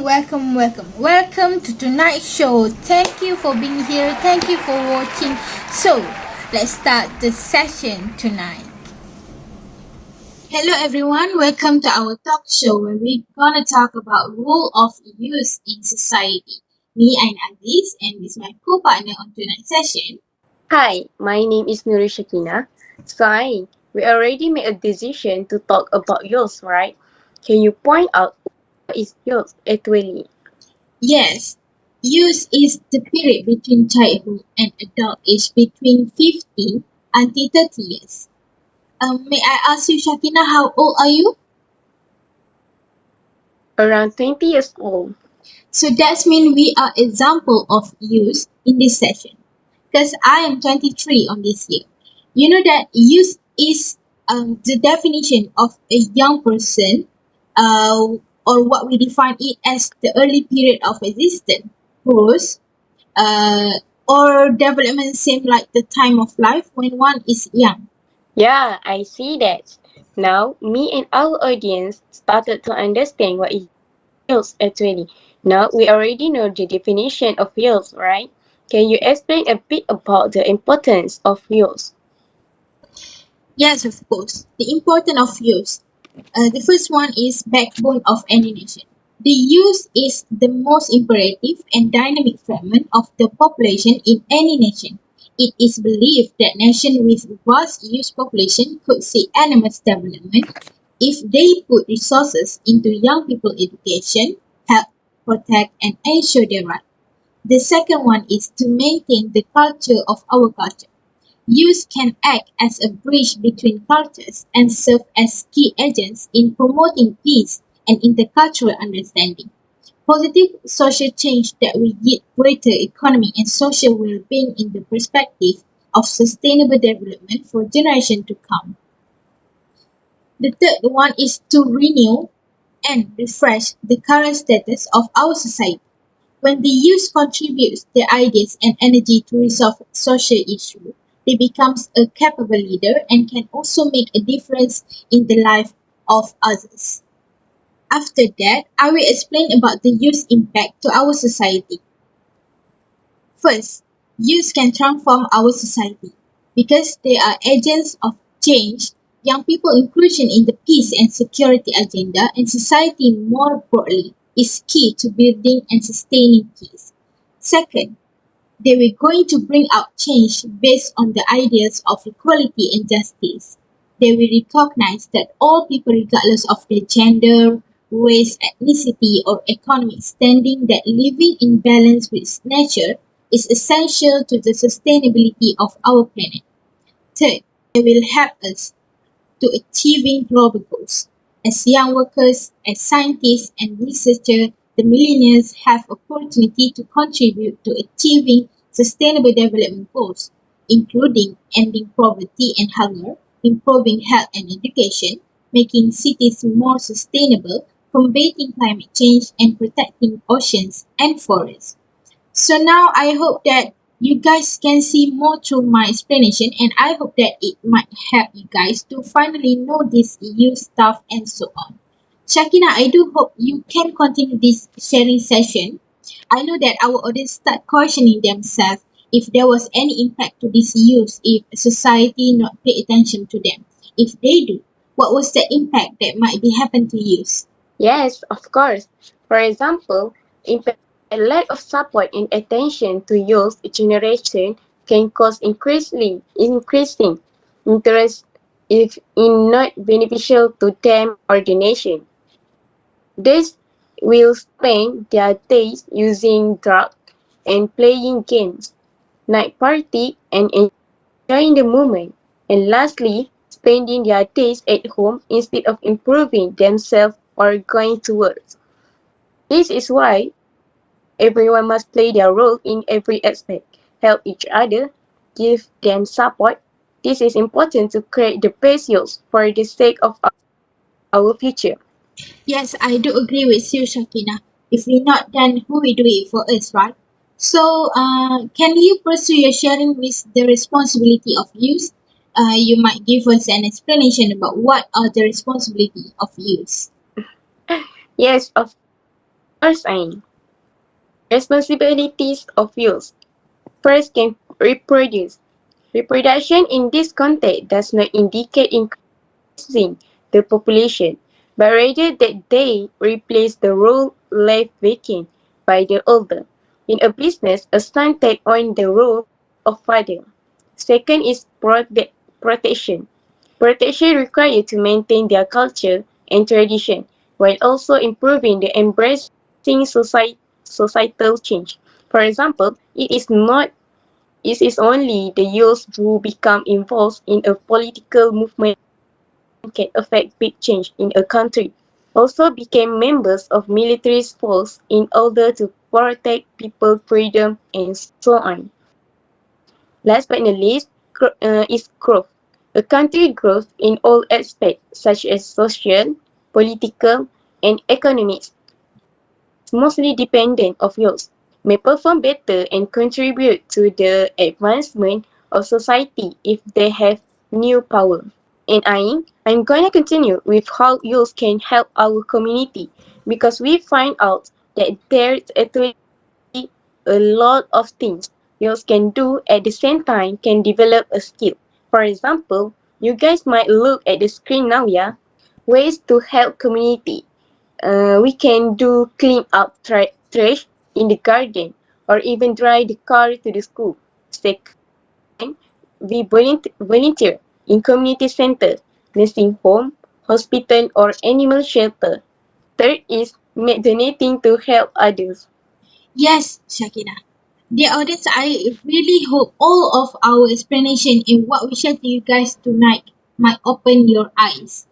welcome to tonight's show. Thank you for being here. Thank you for watching. So, let's start the session tonight. Hello everyone, welcome to our talk show where we're gonna talk about role of youth in society. Me, I'm Aziz, and this is my co-partner on tonight's session. Hi, my name is Nuri Shakina. Fine, we already made a decision to talk about yours, right? Can you point out what is yours actually? Yes, youth is the period between childhood and adult age between 15 until 30 years. May I ask you, Shakina, how old are you? Around 20 years old. So that means we are example of youth in this session. Because I am 23 on this year. You know that youth is the definition of a young person, uh, or what we define it as the early period of existence, growth, uh, or development same like the time of life when one is young. Yeah, I see that. Now, me and our audience started to understand what is yours actually. Now, we already know the definition of yours, right? Can you explain a bit about the importance of yours? Yes, of course. The importance of youth. The first one is backbone of any nation. The youth is the most imperative and dynamic fragment of the population in any nation. It is believed that nations with vast youth population could see enormous development if they put resources into young people education, help, protect, and ensure their rights. The second one is to maintain the culture of our culture. Youth can act as a bridge between cultures and serve as key agents in promoting peace and intercultural understanding. Positive social change that will yield greater economic and social well-being in the perspective of sustainable development for generations to come. The third one is to renew and refresh the current status of our society. When the youth contributes their ideas and energy to resolve social issues, they become a capable leader and can also make a difference in the life of others. After that, I will explain about the youth impact to our society. First, youth can transform our society because they are agents of change. Young people inclusion in the peace and security agenda and society more broadly is key to building and sustaining peace. Second, they were going to bring out change based on the ideas of equality and justice. They will recognize that all people, regardless of their gender, race, ethnicity, or economic standing, that living in balance with nature is essential to the sustainability of our planet. Third, they will help us to achieving global goals. As young workers, as scientists and researchers, the millennials have opportunity to contribute to achieving sustainable development goals, including ending poverty and hunger, improving health and education, making cities more sustainable, combating climate change, and protecting oceans and forests. So now I hope that you guys can see more through my explanation and I hope that it might help you guys to finally know this EU stuff and so on. Shakina, I do hope you can continue this sharing session. I know that our audience start questioning themselves if there was any impact to these youth if society not pay attention to them. If they do, what was the impact that might be happen to youth? Yes, of course. For example, a lack of support and attention to youth generation can cause increasing interest if in not beneficial to them or the nation. This will spend their days using drugs and playing games, night party and enjoying the moment, and lastly, spending their days at home instead of improving themselves or going to work. This is why everyone must play their role in every aspect, help each other, give them support. This is important to create the best youth for the sake of our future. Yes, I do agree with you, Shakina. If we not, then who will do it for us, right? So, can you pursue your sharing with the responsibility of youth? You might give us an explanation about what are the responsibility of youth. Yes, of Course aim. Responsibilities of youth. First can reproduce. Reproduction in this context does not indicate increasing the population, but rather that they replace the role left vacant by the older. In a business, a son takes on the role of father. Second is protection. Protection requires to maintain their culture and tradition while also improving the embracing societal change. For example, it is only the youth who become involved in a political movement can affect big change in a country. Also became members of military force in order to protect people's freedom and so on. Last but not least, is growth. A country grows in all aspects such as social, political, and economics is mostly dependent of youth. May perform better and contribute to the advancement of society if they have new power. And I'm gonna continue with how youth can help our community because we find out that there's actually a lot of things youth can do at the same time can develop a skill. For example, you guys might look at the screen now, yeah? Ways to help community. We can do clean up trash in the garden or even drive the car to the school. Second, we volunteer in community center, nursing home, hospital or animal shelter. Third is make donating to help others. Yes, Shakina. Dear audience, I really hope all of our explanation in what we share to you guys tonight might open your eyes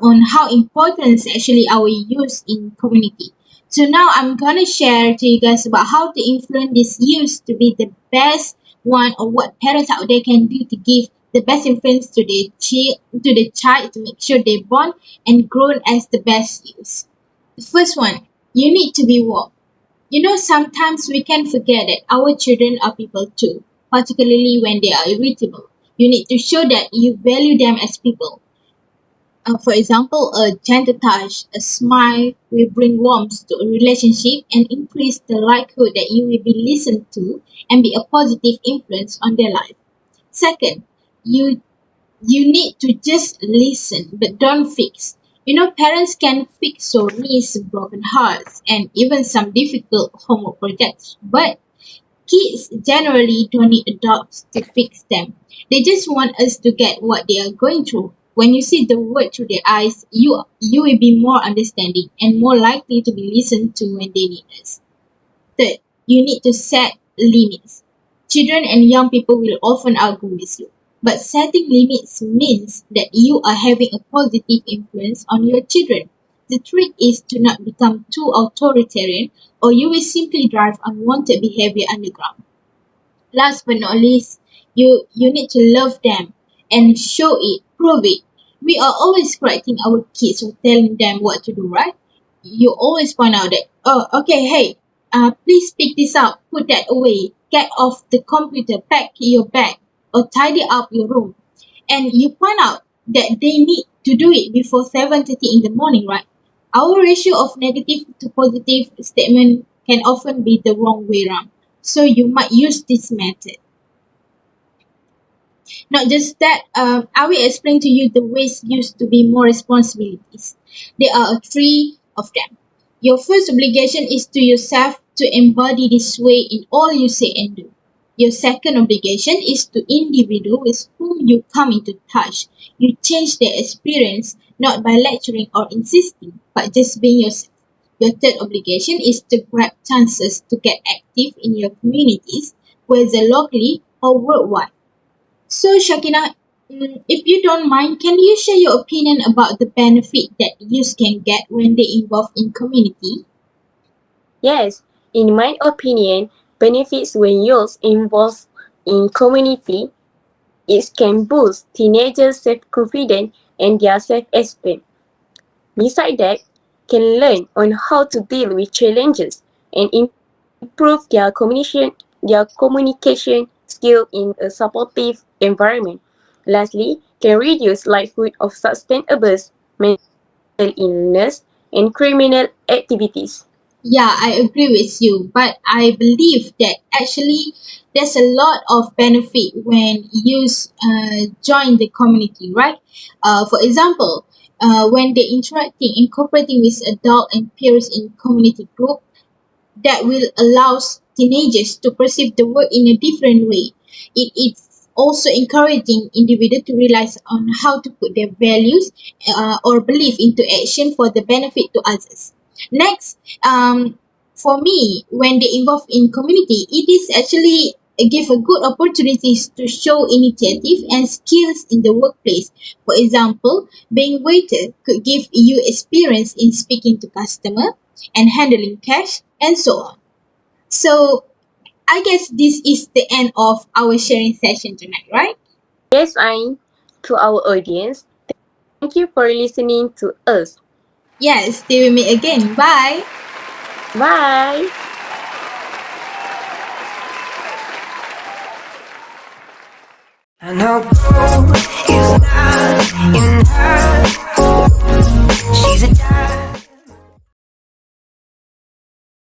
on how important is actually our youth in community. So now I'm gonna share to you guys about how to influence this youth to be the best one, or what parents out there can do to give the best influence to the child to make sure they born and grown as the best youth. The first one, you need to be warm. Sometimes we can forget that our children are people too, particularly when they are irritable. You need to show that you value them as people. For example, a gentle touch, a smile will bring warmth to a relationship and increase the likelihood that you will be listened to and be a positive influence on their life. Second, you you need to just listen, but don't fix. Parents can fix your niece broken hearts and even some difficult homework projects, but kids generally don't need adults to fix them. They just want us to get what they are going through. When you see the world through their eyes, you will be more understanding and more likely to be listened to when they need us. Third, you need to set limits. Children and young people will often argue with you, but setting limits means that you are having a positive influence on your children. The trick is to not become too authoritarian, or you will simply drive unwanted behavior underground. Last but not least, you need to love them and show it, prove it. We are always correcting our kids or telling them what to do, right? You always point out that, oh, okay, hey, please pick this up, put that away, get off the computer, pack your bag, or tidy up your room. And you point out that they need to do it before 7:30 in the morning, right? Our ratio of negative to positive statement can often be the wrong way around. So you might use this method. Not just that, I will explain to you the ways used to be more responsibilities. There are three of them. Your first obligation is to yourself to embody this way in all you say and do. Your second obligation is to individual with whom you come into touch. You change their experience not by lecturing or insisting, but just being yourself. Your third obligation is to grab chances to get active in your communities, whether locally or worldwide. So, Shakina, if you don't mind, can you share your opinion about the benefit that youth can get when they involve in community? Yes, in my opinion, benefits when youth involved in community is can boost teenagers' self-confidence and their self-esteem. Besides that, can learn on how to deal with challenges and improve their communication skill in a supportive environment. Lastly, can reduce likelihood of sustainable mental illness and criminal activities. Yeah, I agree with you, but I believe that actually there's a lot of benefit when youth join the community, right? For example, when they interacting and cooperating with adult and peers in community group, that will allow teenagers to perceive the world in a different way. It's also encouraging individuals to realize on how to put their values or belief into action for the benefit to others. Next, for me, when they involve in community, it is actually give a good opportunities to show initiative and skills in the workplace. For example, being waiter could give you experience in speaking to customer and handling cash and so on. So I guess this is the end of our sharing session tonight, right? Yes, I to our audience, thank you for listening to us. Yes, stay with me again. Bye. Bye. And I'll go